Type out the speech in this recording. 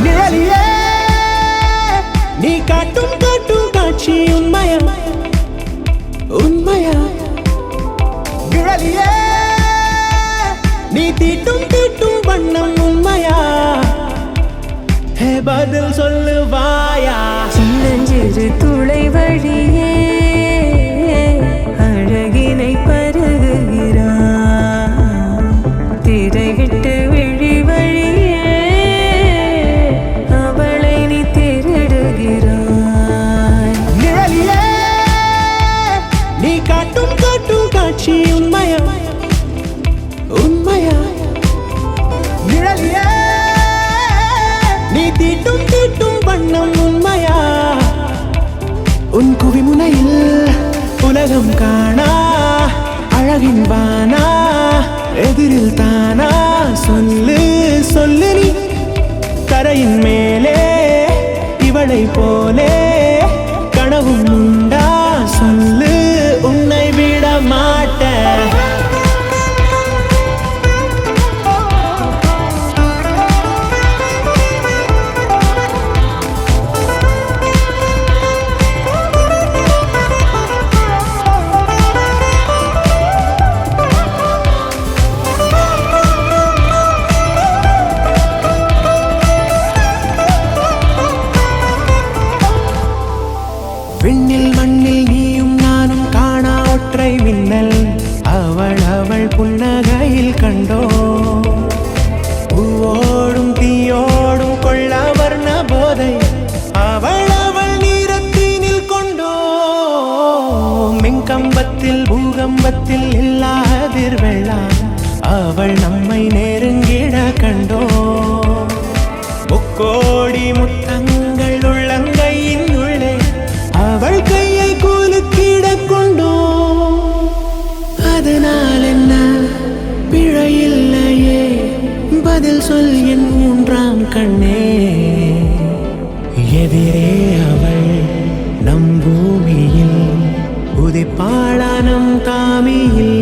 நிழலிலே நீ காட்டும் காட்சி உண்மையா உண்மையா நிழலிலே நீ தீட்டும் வண்ணம் உண்மையா பதில் சொல்லுவாயா சின்னஞ்சிறு துளை வழியே அழகினை பருகுகிறான் திரை விட்டு விழி வழியே அவளை நீ திருடுகிறாய். நிழலிலே நீ காட்டும் காட்சி உண்மையா உண்மையா நிழலிலே நீ தீட்டும் வண்ணம் உண்மையா உன் குவிமுனையில் உலகம் காணா அழகின் வானா எதிரில் தானா சொல்லு சொல்லு நீ கரையின் மேலே இவளை போலே கனவும் உண்டா சொல்லு உன்னை விட மாட்டேன். விண்ணில் மண்ணில் நீயும் நானும் காணா ஒற்றை மின்னல் அவள் புன்னகையில் கண்டோ பூவோடும் தீயோடும் கொள்ள வர்ண போதை அவள் நீரத்தினில் கொண்டோ மின்கம்பத்தில் பூகம்பத்தில் இல்லாதிர்வெள்ளா அவள் நம்மை நெருங்கிட கண்டோ முக்கோடி முத்தங்கள் உள்ளங்கையின் உள்ளே அவள் கையை கூலுக்கிட கொண்டோ அதனால் என்ன பிழையில்லையே பதில் சொல் என் மூன்றாம் கண்ணே எதிரே அவள் நம் பூமியில் உதிப்பாளா நம் தாமியில்